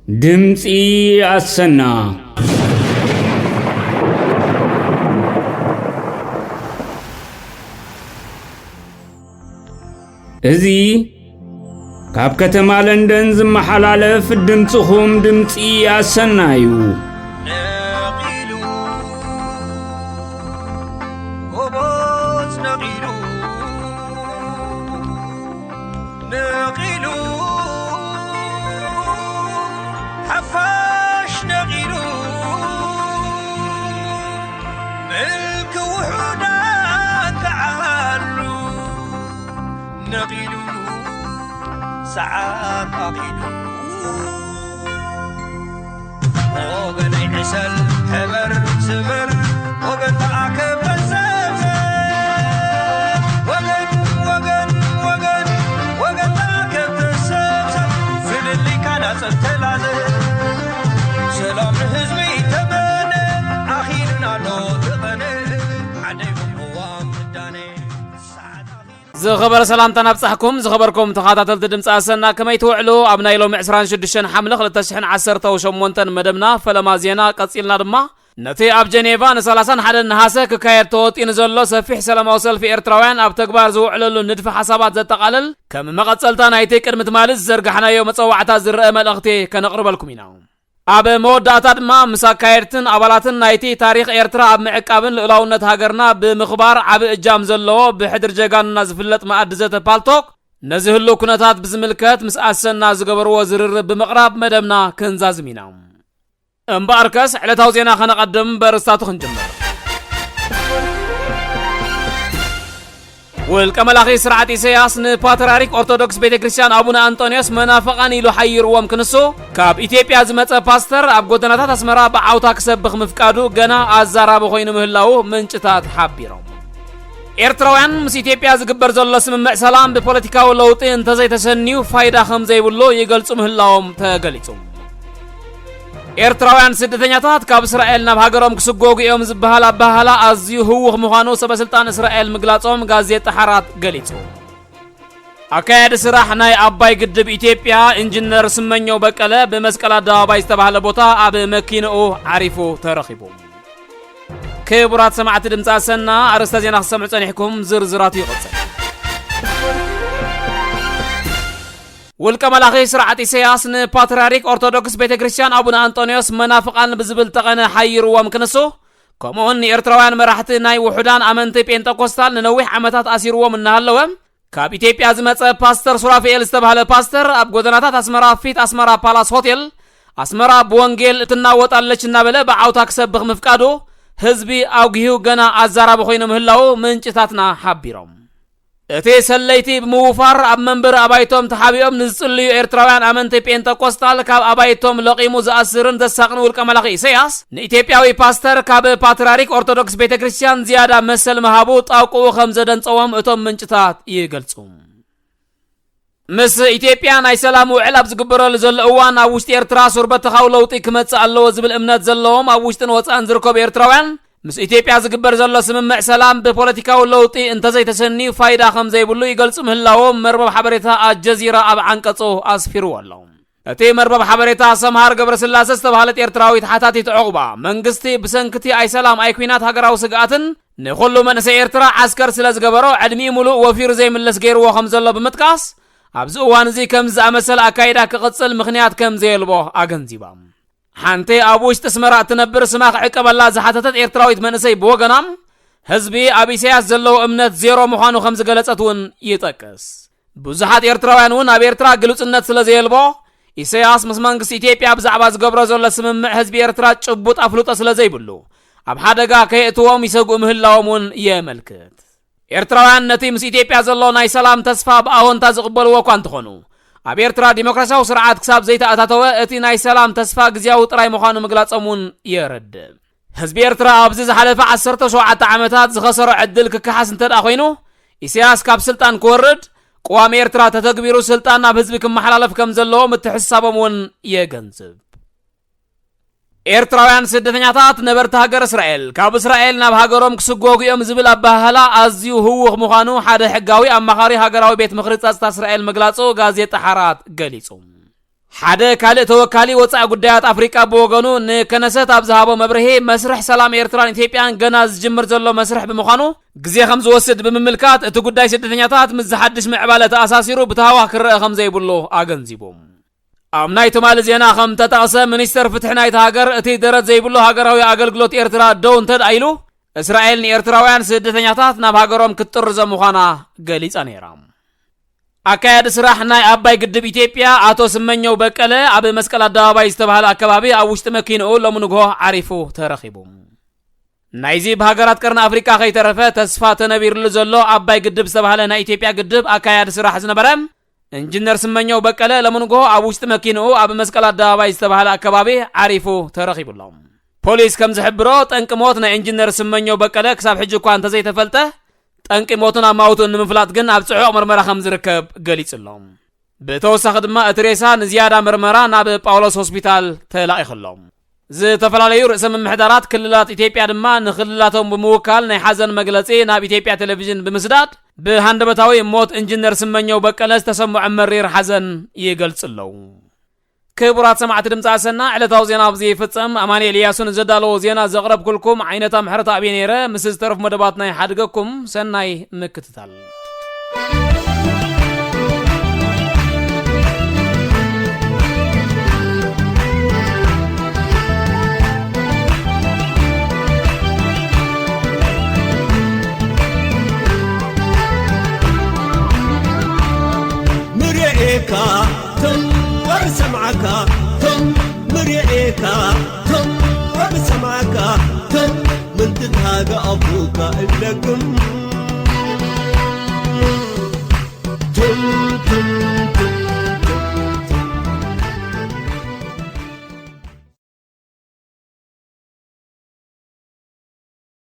ድምፂ አሰና እዚ ካብ ከተማ ለንደን ዝመሓላለፍ ድምጽኹም ድምፂ አሰና እዩ። ساعات أقيدو وغن عسل حبر سبر وغن تعاكب السبسب وغن تعاكب السبسب في اللي كان سبتلازه سلام حزبي تمنى أخيرنا لو تغنى عليكم هو مداني زخبر سلام تنبصحكم زخبركم تخاطاتل دمص اسنا كما يتوعلو ابنا يلوم 26 حمله 2018 مدبنا فلما زينا قصيلنا دما نتي اب جنيفا ن 31 نحاسه ككاير توطين زلو سفيح سلاماو سلف ايرتراوያን اب تግባር ዝውዕለሉ ንድፈ حسابات ዘጠቃለል ከም መቀጸልታ ናይቲ ቅድምት ማለት ዘርጋሕናዮ መጸዋዕታ ዝረአ መልእኽቲ ከነቅርበልኩም ኢና አበ መወዳእታ ድማ ምሳካየርትን አባላትን ናይቲ ታሪኽ ኤርትራ ኣብ ምዕቃብን ልዕላውነት ሃገርና ብምኽባር ዓብ እጃም ዘለዎ ብሕድር ጀጋንና ዝፍለጥ ማዕድ ዘተ ፓልቶክ ነዚ ህሉ ኩነታት ብዝምልከት ምስ አሰና ዝገበርዎ ዝርርብ ብምቕራብ መደብና ክንዛዝም ኢና እምበኣርከስ ዕለታዊ ዜና ከነቐድም በርስታቱ ክንጅምር والكملاخي سرعة إسياس نباتراريك أرثوذكس بيت كريستيان أبونا أنطونيوس منافقان إلو حيروهم كنسو كاب إثيوبيا زمت باستر أب قدناتات أسمرا بعوتا كسبخ مفكادو غنا أزارا بخوين مهلاو منشتات حابيرهم إرتراوان مس إثيوبيا زقبر زلو سممع سلام ببوليتيكاو لوطي انتزي تسنيو فايدا خمزي بلو يقلصو مهلاوهم تقليتهم ኤርትራውያን ስደተኛታት ካብ እስራኤል ናብ ሃገሮም ክስጎጉ እዮም ዝበሃል ኣባሃላ ኣዝዩ ህውኽ ምዃኑ ሰበስልጣን እስራኤል ምግላጾም ጋዜጣ ሓራት ገሊጹ ኣካያድ ስራሕ ናይ ኣባይ ግድብ ኢትዮጵያ ኢንጂነር ስመኘው በቀለ በመስቀል አደባባይ ዝተባሃለ ቦታ ኣብ መኪንኡ ዓሪፉ ተረኺቡ ክቡራት ሰማዕቲ ድምፂ አሰና ኣርስተ ዜና ክሰምዑ ጸኒሕኩም ዝርዝራቱ ይቕጽል والكملاخي سرعة إسياس نباتراريك أرثوذكس بيت كريستيان أبونا أنطونيوس منافقان بزبل تغنى حير ومكنسو كمون إرتراوያን መራሕቲ ናይ ውሑዳን ኣመንቲ ጴንጤቆስታል ንነዊሕ ዓመታት ኣሲርዎም እናሃለወም ካብ ኢትዮጵያ ዝመጸ ፓስተር ሱራፌል ዝተባሃለ ፓስተር ኣብ ጎደናታት ኣስመራ ፊት ኣስመራ ፓላስ ሆቴል ኣስመራ ብወንጌል ትናወጣለች እናበለ ብዓውታ ክሰብኽ ምፍቃዱ ህዝቢ ኣውግሂው ገና ኣዛራቢ ኮይኑ ምህላው ምንጭታትና ሓቢሮም እቲ ሰለይቲ ብምውፋር ኣብ መንበር ኣባይቶም ተሓቢኦም ንዝጽልዩ ኤርትራውያን ኣመንቲ ጴንጤቆስታል ካብ ኣባይቶም ለቂሙ ዝኣስርን ዘሳቕን ውልቀመላኺ ኢሳያስ ንኢትዮጵያዊ ፓስተር ካብ ፓትርያርክ ኦርቶዶክስ ቤተ ክርስቲያን ዝያዳ መሰል መሃቡ ጣውቁ ከም ዘደንጸዎም እቶም ምንጭታት ይገልጹ ምስ ኢትዮጵያ ናይ ሰላም ውዕል ኣብ ዝግበረሉ ዘሎ እዋን ኣብ ውሽጢ ኤርትራ ሱርበትኻው ለውጢ ክመጽእ ኣለዎ ዝብል እምነት ዘለዎም ኣብ ውሽጥን ወጻእን ዝርከቡ ኤርትራውያን ምስ ኢትዮጵያ ዝግበር ዘሎ ስምምዕ ሰላም በፖለቲካው ለውጢ እንተዘይ ተሰኒ ፋይዳ ከም ዘይብሉ ይገልጹ ምህላዎም መርበብ ሓበሬታ አልጀዚራ ኣብ ዓንቀጹ ኣስፊሩ ኣሎ እቲ መርበብ ሓበሬታ ሰምሃር ገብረስላሴ ዝተባሃለት ኤርትራዊት ሓታቲት ዕቑባ መንግስቲ ብሰንክቲ ኣይ ሰላም ኣይ ኩናት ሃገራዊ ስግኣትን ንኹሉ መንእሰይ ኤርትራ ዓስከር ስለ ዝገበሮ ዕድሚኡ ሙሉእ ወፊሩ ዘይምለስ ገይርዎ ከም ዘሎ ብምጥቃስ ኣብዚ እዋን እዚ ከም ዝኣመሰለ ኣካይዳ ክቕጽል ምኽንያት ከም ዘየልቦ ኣገንዚባ حانتي أبوش تسمرا تنبر سماخ عقبالا زحاتت إرتراويت منسي بوغنام حزبي أبي سياس زلو أمنت زيرو مخانو خمس قلتاتون يتاكس بوزحات إرتراوينون أبي إرترا قلوت النت سلازيلبو إسياس مسمانكس إتيبيا بزعباز قبرا زولا سمم حزبي إرترا تشبوت أفلوت سلازيبلو أب حدقا كيئتوهم يساقو مهلاومون يملكت إرتراوين نتي مس إتيبيا زلو ناي سلام تسفاب أهون تازقبل وكوان تخونو ኣብ ኤርትራ ዲሞክራሲያዊ ስርዓት ክሳብ ዘይተኣታተወ እቲ ናይ ሰላም ተስፋ ግዝያዊ ጥራይ ምዃኑ ምግላጾሙን የረድእ ህዝቢ ኤርትራ ኣብዚ ዝሓለፈ 17 ዓመታት ዝኸሰሮ ዕድል ክከሓስ እንተዳ ኮይኑ ኢሳያስ ካብ ስልጣን ክወርድ قوام ኤርትራ ተተግቢሩ ስልጣን ናብ ህዝቢ ክመሓላለፍ ከም ዘለዎ ምትሕሳቦም ውን የገንዝብ ኤርትራውያን ስደተኛታት ነበርቲ ሃገር እስራኤል ካብ እስራኤል ናብ ሃገሮም ክስጎጉ እዮም ዝብል ኣባሃላ ኣዝዩ ህውኽ ምዃኑ ሓደ ሕጋዊ ኣማኻሪ ሃገራዊ ቤት ምኽሪ ጸጥታ እስራኤል ምግላጹ ጋዜጣ ሓራት ገሊጹ ሓደ ካልእ ተወካሊ ወፃኢ ጉዳያት ኣፍሪቃ ብወገኑ ንከነሰት ኣብ ዝሃቦ መብርሂ መስርሕ ሰላም ኤርትራን ኢትዮጵያን ገና ዝጅምር ዘሎ መስርሕ ብምዃኑ ግዜ ከም ዝወስድ ብምምልካት እቲ ጉዳይ ስደተኛታት ምስ ዝሓድሽ ምዕባለ ተኣሳሲሩ ብተሃዋህ ክረአ ከም ዘይብሉ ኣገንዚቦም። ኣብ ናይ ትማሊ ዜና ከም ተጠቕሰ ሚኒስተር ፍትሒ ናይቲ ሃገር እቲ ደረት ዘይብሉ ሃገራዊ ኣገልግሎት ኤርትራ ደው እንተደኣኢሉ እስራኤል ንኤርትራውያን ስደተኛታት ናብ ሃገሮም ክትጥርዘ ምዃና ገሊጻ ነይራ። ኣካያዲ ስራሕ ናይ ኣባይ ግድብ ኢትዮጵያ ኣቶ ስመኘው በቀለ ኣብ መስቀል ኣደባባይ ዝተባሃለ ኣከባቢ ኣብ ውሽጢ መኪንኡ ሎሚ ንግሆ ዓሪፉ ተረኺቡ። ናይዚ ብሃገራት ቀርኒ ኣፍሪካ ከይተረፈ ተስፋ ተነቢሩሉ ዘሎ ኣባይ ግድብ ዝተባሃለ ናይ ኢትዮጵያ ግድብ ኣካያዲ ስራሕ ዝነበረ ኢንጂነር ስመኘው በቀለ ሎሚ ንግሆ ኣብ ውሽጢ መኪንኡ ኣብ መስቀል ኣደባባይ ዝተባሃለ ኣከባቢ ዓሪፉ ተረኺቡሎም። ፖሊስ ከም ዝሕብሮ ጠንቂ ሞት ናይ ኢንጂነር ስመኘው በቀለ ክሳብ ሕጂ እኳ እንተዘይተፈልጠ ጠንቂ ሞቱን ኣማውቱን ንምፍላጥ ግን ኣብ ጽዑቕ ምርመራ ከም ዝርከብ ገሊጹሎም። ብተወሳኺ ድማ እቲ ሬሳ ንዝያዳ ምርመራ ናብ ጳውሎስ ሆስፒታል ተላኢኽሎም። ዝተፈላለዩ ርእሰ ምምሕዳራት ክልላት ኢትዮጵያ ድማ ንክልላቶም ብምውካል ናይ ሓዘን መግለጺ ናብ ኢትዮጵያ ቴሌቪዥን ብምስዳድ ብሃንደበታዊ ሞት ኢንጂነር ስመኘው በቀለ ዝተሰምዖ መሪር ሓዘን ይገልጽለው። ክቡራት ሰማዕቲ ድምፂ ኣሰና ዕለታዊ ዜና ኣብዚ ይፍጸም። ኣማኑኤል ኢያሱን ዘዳለዎ ዜና ዘቕረብኩልኩም ዓይነታ ምሕረት ኣብየ ነይረ። ምስ ዝተረፉ መደባት ናይ ሓድገኩም ሰናይ ምክትታል። مريئك تم ورسمعك تم مريئك تم ورسمعك تم من تتهاج أبوك إلكم تم تم تم